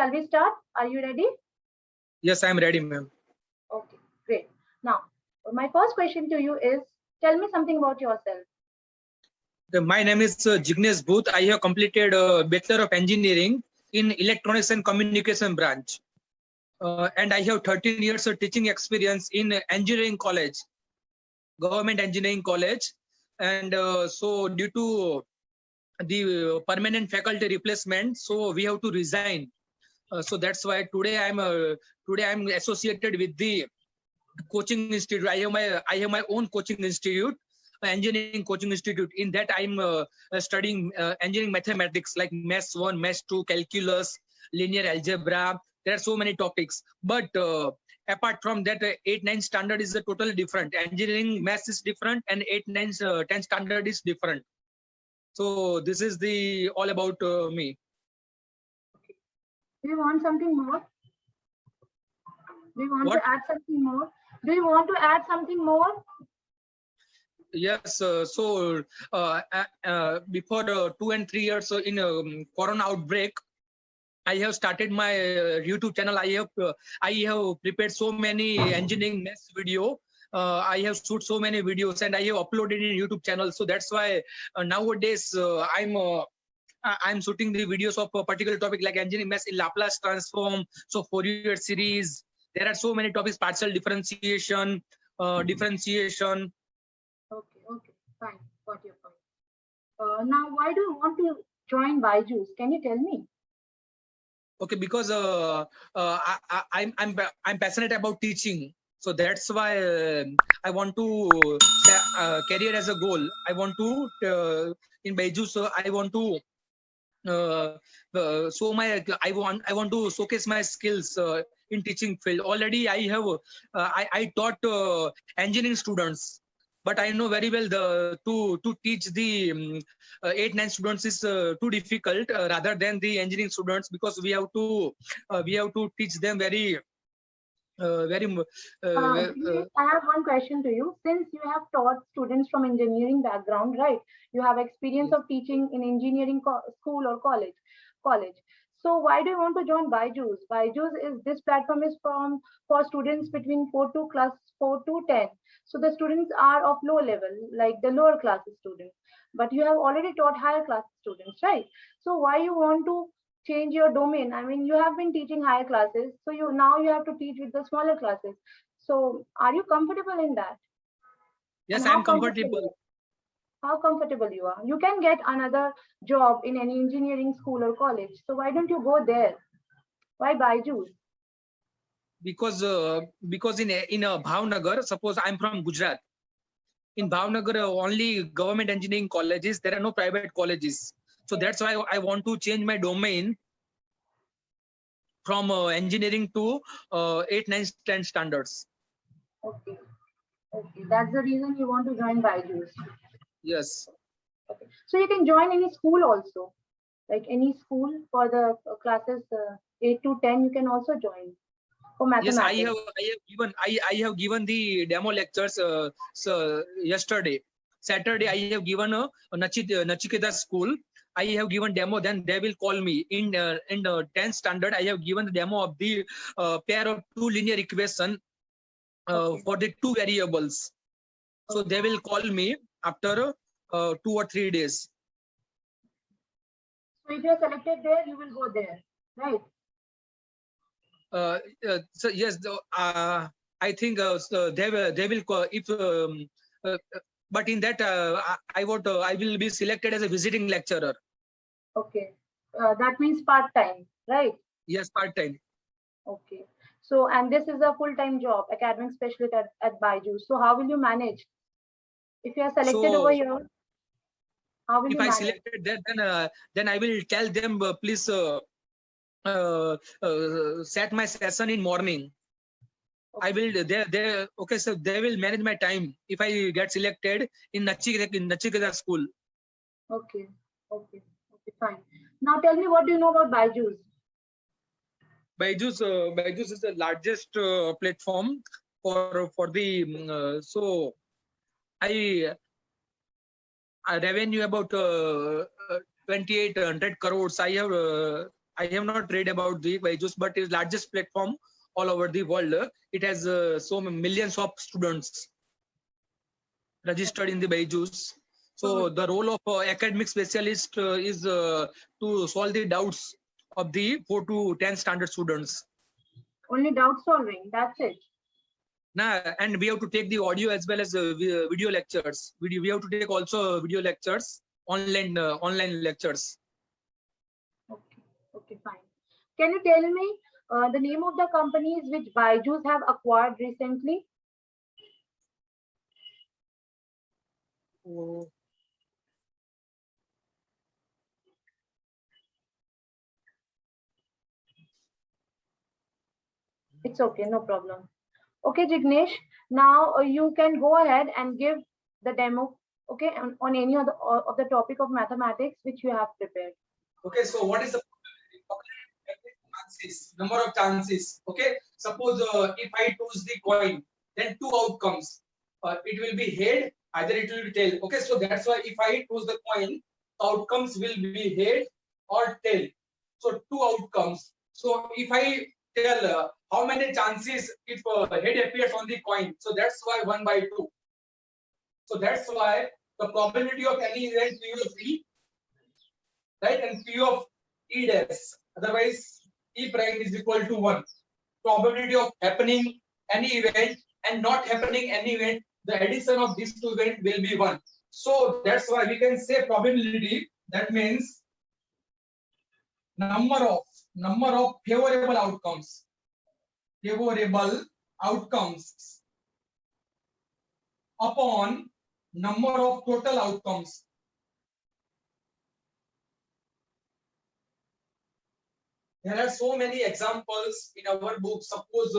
shall we start? Are you ready? Yes, I am ready, ma'am. Okay, great. Now, my first question to you is, tell me something about yourself. My name is 𝐁𝐨𝐴𝐤. I have completed Bachelor of Engineering in Electronics and Communication branch. And I have 13 years of teaching experience in engineering college, government engineering college. And so due to the permanent faculty replacement, so we have to resign. So that's why today I'm associated with the coaching institute. I have my own coaching institute, engineering coaching institute. In that I'm studying engineering mathematics like maths 1, maths 2, calculus, linear algebra. There are so many topics, but apart from that, 8, 9 standard is totally different. Engineering maths is different, and 8, 9, 10 standard is different. So this is the all about me. Do you want something more? Do you want What? to add something more? Do you want to add something more? Yes, before 2 and 3 years in Corona outbreak, I have started my YouTube channel. I have prepared so many engineering maths video. I have shoot so many videos and I have uploaded in YouTube channel. So that's why nowadays I'm shooting the videos of a particular topic like engineering maths in Laplace transform. So Fourier series. There are so many topics: partial differentiation, differentiation. Okay, fine, got your point. Now, why do you want to join Byju's? Can you tell me? Okay, because I'm passionate about teaching, so that's why I want to career as a goal. I want to in Byju's. I want to show my. I want to showcase my skills in teaching field. Already, I have I taught engineering students. But I know very well to teach the 8, 9 students is too difficult rather than the engineering students, because we have to teach them very. I have one question to you. Since you have taught students from engineering background, right? You have experience of teaching in engineering school or college. So why do you want to join Byju's? Byju's is this platform is for students between 4 to 10. So the students are of low level, like the lower class students. But you have already taught higher class students, right? So why you want to change your domain? I mean, you have been teaching higher classes, so now you have to teach with the smaller classes. So are you comfortable in that? Yes, I'm comfortable. How comfortable you are? You can get another job in any engineering school or college. So why don't you go there? Why Byju's? Because in Bhavnagar, suppose I'm from Gujarat. In Bhavnagar, only government engineering colleges. There are no private colleges. So that's why I want to change my domain from engineering to 8, 9, 10 standards. Okay. That's the reason you want to join Byju's. Yes. Okay. So you can join any school also, like any school for the classes 8 to 10. You can also join for mathematics. Yes, I have given the demo lectures yesterday. Saturday I have given a 𝐁𝐨𝐴𝐤𝐤 school. I have given demo. Then they will call me in the 10th standard. I have given the demo of the pair of 2 linear equation for the 2 variables. So they will call me after 2 or 3 days. So if you are selected there, you will go there, right? So yes, I think they will call if. But in that, I will be selected as a visiting lecturer. Okay, that means part-time, right? Yes, part-time. Okay. So, and this is a full-time job, academic specialist at Byju. So how will you manage? If you are selected over here, how will you manage? If I selected that, then I will tell them, please set my session in morning. Okay. I will okay, so they will manage my time if I get selected in 𝐁𝐨𝐴𝐤𝐤 school. Okay, fine. Now tell me, what do you know about Byju's? Byju's is the largest platform for the so I revenue about 2,800 crores. I have I have not read about the byjus, but it is largest platform all over the world. It has so millions of students registered in the byjus. So the role of academic specialist is to solve the doubts of the 4 to 10 standard students. Only doubt solving, that's it. And we have to take the audio as well as video lectures. We have to take also video lectures, online lectures. Okay, fine. Can you tell me the name of the companies which Byju's have acquired recently? It's okay, no problem. Okay, Jignesh, now you can go ahead and give the demo, okay, on any of the topic of mathematics which you have prepared. Okay, so what is the chances, number of chances? Okay, suppose if I choose the coin, then 2 outcomes. It will be head, either it will be tail. Okay, so that's why if I choose the coin, outcomes will be head or tail. So 2 outcomes. So if I tell how many chances if head appears on the coin, so that's why 1/2. So that's why the probability of any event P of E, right, and P of E dash, otherwise E prime is equal to 1. Probability of happening any event and not happening any event, the addition of these 2 events will be 1. So that's why we can say probability, that means number of favorable outcomes upon number of total outcomes. There are so many examples in our book. Suppose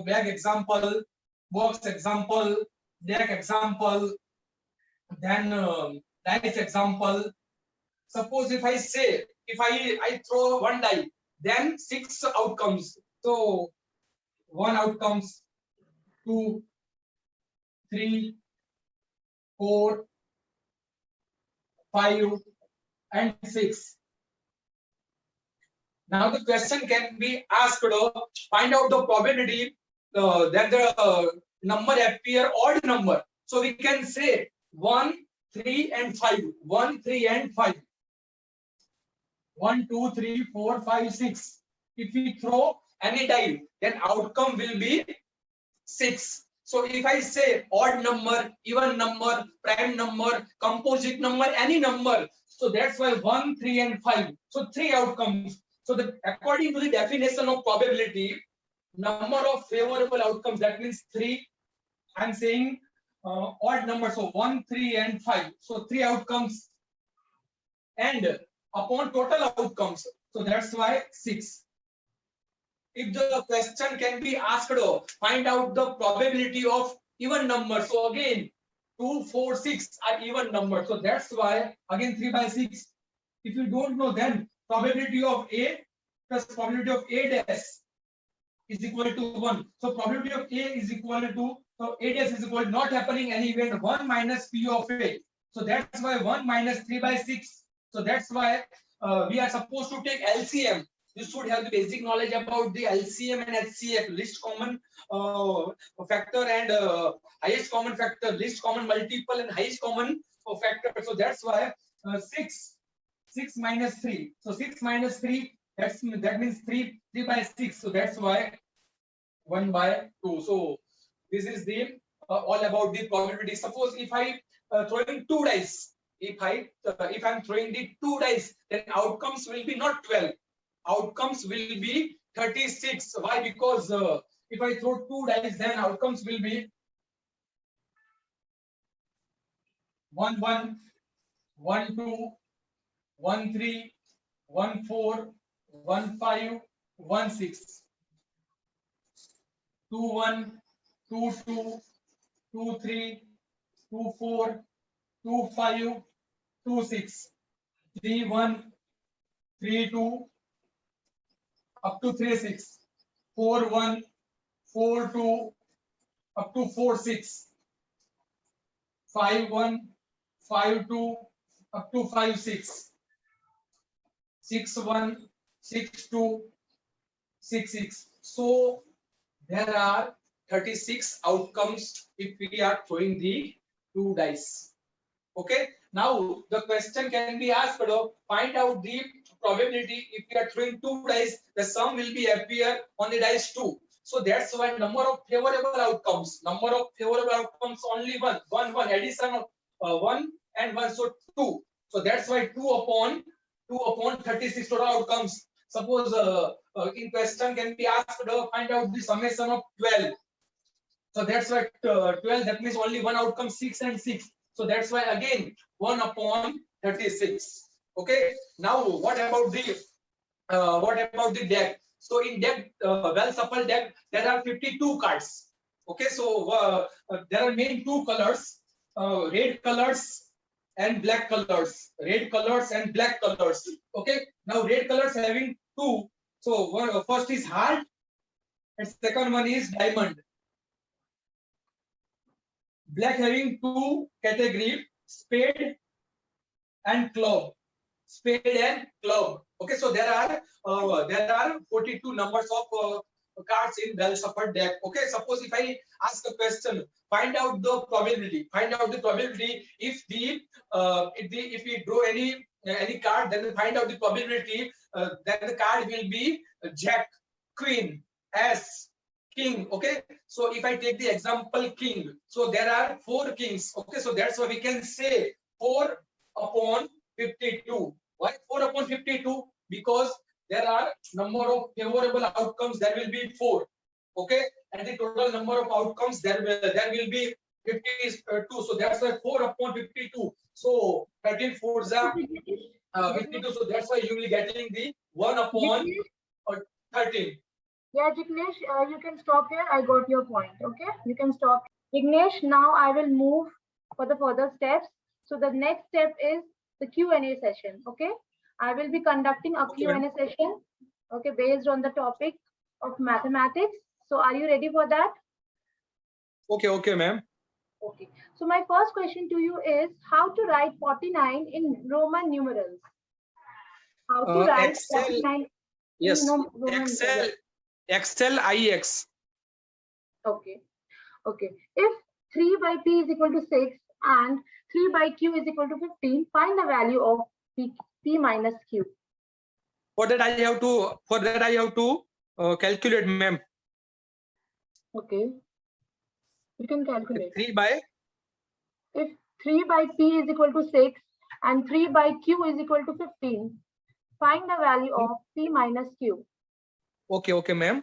bag example, box example, deck example, then dice example. Suppose if I say, if I throw 1 die, then 6 outcomes. So 1 outcomes, 2, 3, 4, 5, and 6. Now the question can be asked, find out the probability that the number appear odd number. So we can say 1, 3, and 5. 1, 3, and 5. 1, 2, 3, 4, 5, 6. If we throw any die, then outcome will be 6. So if I say odd number, even number, prime number, composite number, any number, so that's why 1, 3, and 5. So 3 outcomes. So according to the definition of probability, number of favorable outcomes, that means 3. I'm saying odd number, so 1, 3, and 5. So 3 outcomes, and upon total outcomes, so that's why 6. If the question can be asked, find out the probability of even number. So again, 2, 4, 6 are even numbers. So that's why again 3/6. If you don't know, then probability of A plus probability of A dash is equal to 1. So probability of A is equal to, so A dash is equal to not happening any event, 1 minus P of A. So that's why 1 minus 3/6. So that's why we are supposed to take LCM. You should have the basic knowledge about the LCM and HCF, least common factor and highest common factor, least common multiple and highest common factor. So that's why 6 minus 3. So 6 minus 3, that means 3/6. So that's why 1/2. So this is the all about the probability. Suppose if I throwing 2 dice, if I'm throwing the 2 dice, then outcomes will be not 12. Outcomes will be 36. Why? Because if I throw 2 dice, then outcomes will be 1, 1, 1, 2, 1, 3, 1, 4, 1, 5, 1, 6, 2, 1, 2, 2, 2, 3, 2, 4, 2, 5, 2, 6, 3, 1, 3, 2, up to 3, 6, 4, 1, 4, 2, up to 4, 6, 5, 1, 5, 2, up to 5, 6, 6-1, 6-2, 6-6. So there are 36 outcomes if we are throwing the 2 dice. Okay. Now the question can be asked, find out the probability if we are throwing 2 dice, the sum will be appear on the dice 2. So that's why number of favorable outcomes only one addition of 1 and 1, so 2. So that's why 2 upon 36 total outcomes. Suppose in question can be asked, find out the summation of 12. So that's why 12, that means only one outcome, 6 and 6. So that's why again 1 upon 36. Okay. Now what about the deck? So in deck, well shuffled deck, there are 52 cards. Okay. So there are main 2 colors, red colors and black colors. Red colors and black colors. Okay. Now red colors having 2. So first is heart and second one is diamond. Black having 2 category, spade and club. Spade and club. Okay, so there are 42 numbers of cards in well shuffled deck. Okay, suppose if I ask a question, find out the probability. Find out the probability if we draw any card, then find out the probability. Then the card will be Jack, Queen, Ace, King. Okay, so if I take the example King, so there are 4 kings. Okay, so that's why we can say 4 upon 52. Why 4 upon 52? Because there are number of favorable outcomes, there will be 4. Okay, and the total number of outcomes there will be 52. So that's why 4 upon 52. So 13 4s are 52. So that's why you will be getting the 1 upon 13. Yeah, Jignesh, you can stop here. I got your point. Okay, you can stop. Jignesh, now I will move for the further steps. So the next step is the Q&A session. Okay, I will be conducting a Q&A session. Okay, based on the topic of mathematics. So are you ready for that? Okay, ma'am. Okay. So my first question to you is how to write 49 in Roman numerals. How to write Excel, 49 yes, in Roman Excel IX. Okay. Okay. If 3 by P is equal to 6 and 3 by Q is equal to 15, find the value of P minus Q. For that I have to calculate, ma'am. Okay. You can calculate. 3 by? If 3 by P is equal to 6 and 3 by Q is equal to 15, find the value of P minus Q. Okay, ma'am.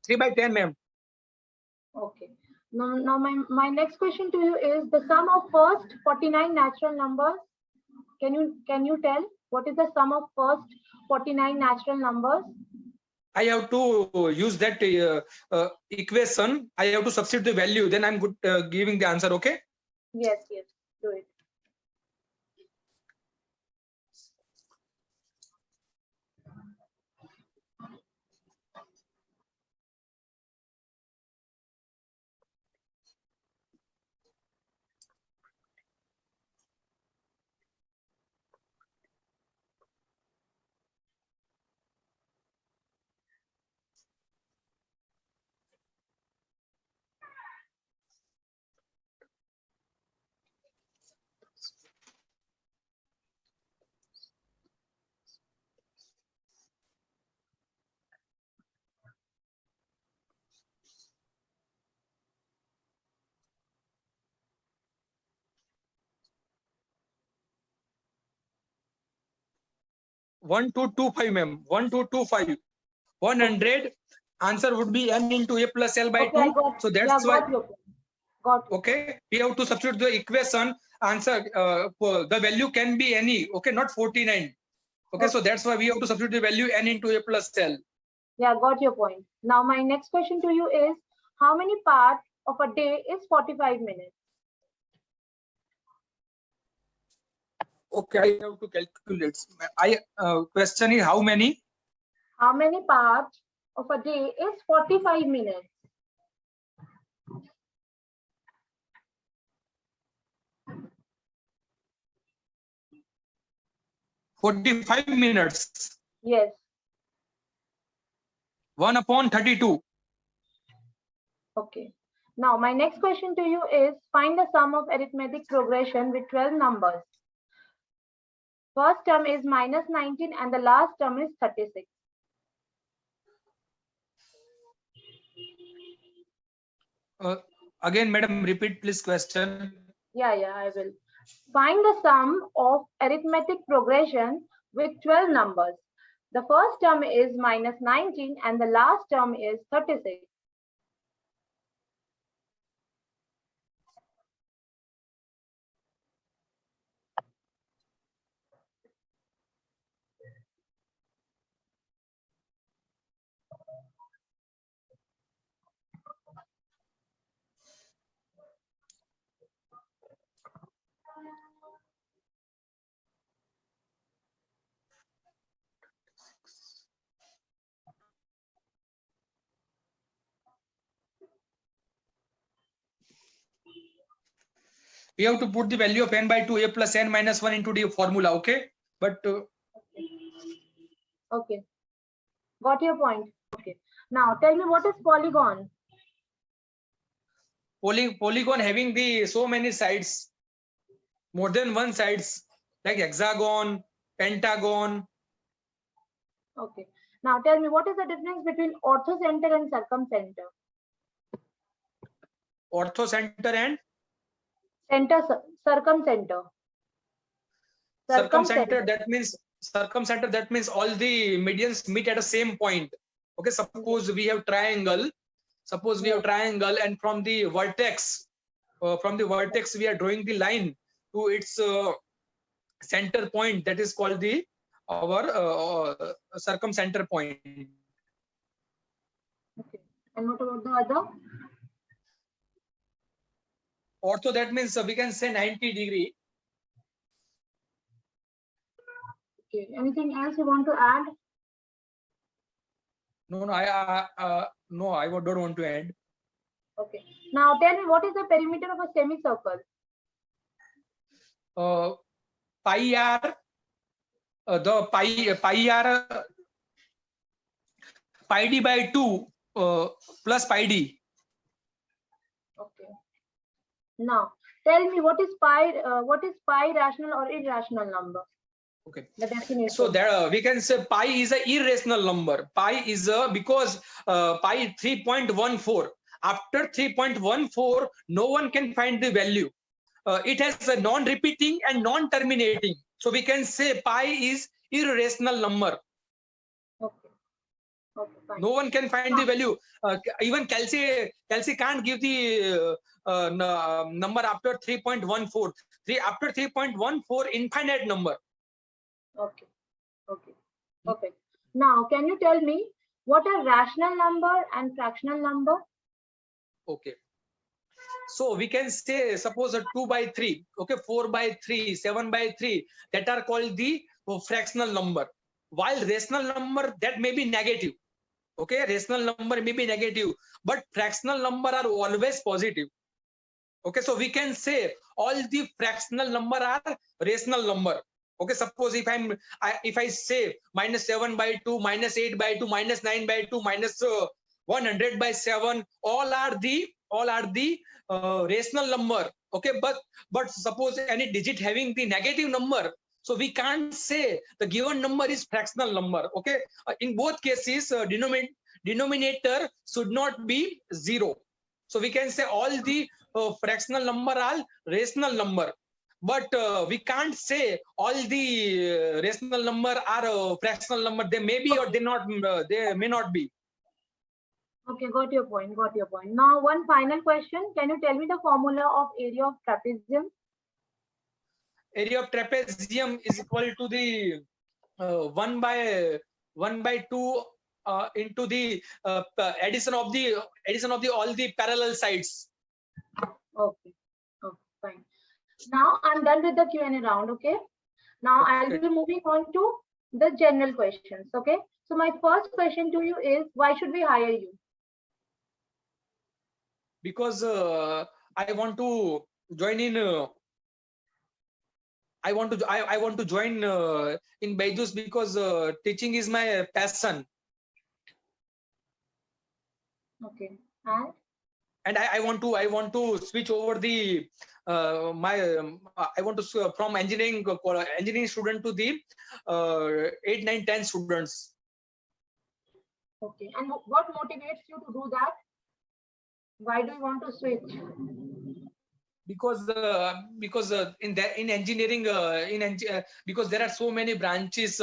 Three by 10, ma'am. Okay. Now my next question to you is the sum of first 49 natural numbers. Can you tell what is the sum of first 49 natural numbers? I have to use that equation. I have to substitute the value. Then I'm good giving the answer. Okay. Yes. Do it. One, 2, 2, 5, ma'am. 1, 2, 2, 5. 100. Answer would be n into a plus l by 2. So that's why. Got it. Okay. We have to substitute the equation. Answer. The value can be any. Okay, not 49. Okay, so that's why we have to substitute the value n into a plus l. Yeah, got your point. Now my next question to you is how many parts of a day is 45 minutes? Okay, I have to calculate. Question is how many? How many parts of a day is 45 minutes? $45. Yes. 1/32. Okay. Now, my next question to you is find the sum of arithmetic progression with 12 numbers. First term is -19 and the last term is 36. Again, madam, repeat please question. Yeah, I will. Find the sum of arithmetic progression with 12 numbers. The first term is -19 and the last term is 36. We have to put the value of n by 2 a plus n minus 1 into the formula, okay? But okay, got your point. Okay, now tell me what is polygon? Polygon having the so many sides, more than one sides, like hexagon, pentagon. Okay, now tell me what is the difference between orthocenter and circumcenter? Orthocenter and Circumcenter. circumcenter, that means all the medians meet at the same point. Okay, suppose we have triangle. Suppose we have triangle, and from the vertex we are drawing the line to its center point. That is called the our circumcenter point. Okay, and what about the other? Ortho, that means we can say 90 degree. Okay, anything else you want to add? No, I don't want to add. Okay, now tell me what is the perimeter of a semicircle? Pi r, pi d by 2 plus pi d. Okay. Now tell me what is pi rational or irrational number? Okay. The definition. So there we can say pi is an irrational number. Pi is because pi 3.14. After 3.14, no one can find the value. It has a non-repeating and non-terminating. So we can say pi is irrational number. Okay. Okay, fine. No one can find the value. Even 𝐁𝐨𝐴 can't give the number after 3.14. After 3.14, infinite number. Okay. Okay. Perfect. Now, can you tell me what are rational number and fractional number? Okay. So we can say, suppose a 2 by 3, okay, 4 by 3, 7 by 3, that are called the fractional number. While rational number, that may be negative. Okay, rational number may be negative, but fractional number are always positive. Okay, so we can say all the fractional number are rational number. Okay, suppose if I say -7 by 2, -8 by 2, -9 by 2, -100 by 7, all are the rational number. Okay, but suppose any digit having the negative number, so we can't say the given number is fractional number. Okay, in both cases, denominator should not be 0. So we can say all the fractional number are rational number, but we can't say all the rational number are fractional number. They may be or they may not be. Okay, got your point. Got your point. Now, one final question. Can you tell me the formula of area of trapezium? Area of trapezium is equal to the 1 by 2 into the addition of all the parallel sides. Okay. Okay, fine. Now I'm done with the Q&A round. Okay. Now I'll Okay. be moving on to the general questions. Okay. So my first question to you is, why should we hire you? Because I want to join in. I want to join in Byjus because teaching is my passion, Okay. and I want to switch over the I want to from engineering student to the 8, 9, 10 students. Okay. And what motivates you to do that? Why do you want to switch? Because in engineering because there are so many branches.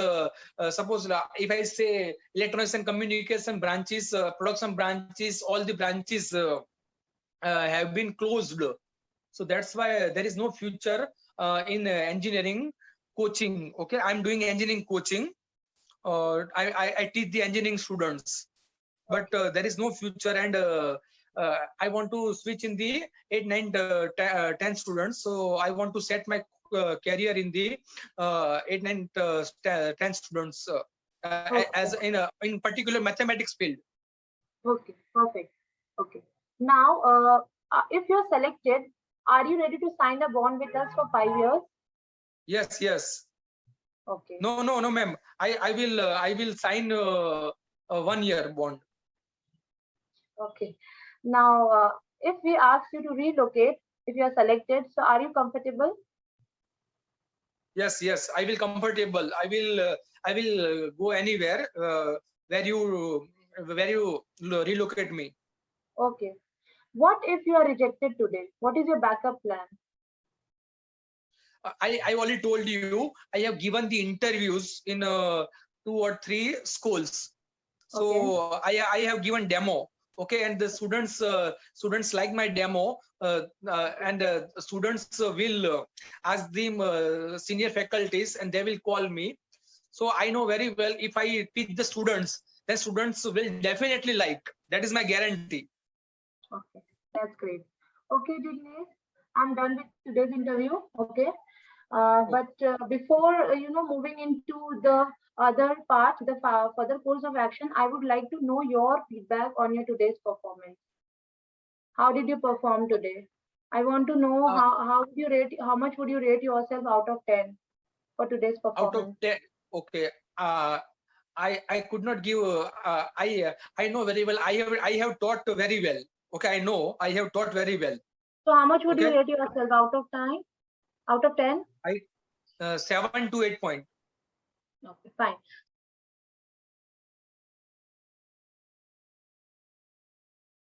Suppose if I say electronics and communication branches, production branches, all the branches have been closed. So that's why there is no future in engineering coaching. Okay, I'm doing engineering coaching. I teach the engineering students, but there is no future, and I want to switch in the 8, 9, 10 students. So I want to set my career in the 8, 9, 10 students as in particular mathematics field. Okay, perfect. Okay. Now, if you're selected, are you ready to sign a bond with us for 5 years? Yes, yes. Okay. No, ma'am. I will sign a 1 year bond. Okay. Now, if we ask you to relocate, if you are selected, so are you comfortable? Yes, I will comfortable. I will go anywhere where you relocate me. Okay. What if you are rejected today? What is your backup plan? I already told you I have given the interviews in 2 or 3 schools. So Okay. I have given demo. Okay, and the students like my demo, and students will ask them senior faculties, and they will call me. So I know very well if I teach the students, then students will definitely like. That is my guarantee. Okay, that's great. Okay, Jignesh, I'm done with today's interview. Okay. But before moving into the other part, the further course of action, I would like to know your feedback on your today's performance. How did you perform today? I want to know how would you rate, how much would you rate yourself out of 10 for today's Out of performance? 10, okay. I could not give. I know very well. I have taught very well. Okay, I know I have taught very well. So how much would you Okay, rate yourself out of 10? Out of 10? 7 to 8 point. Okay, fine.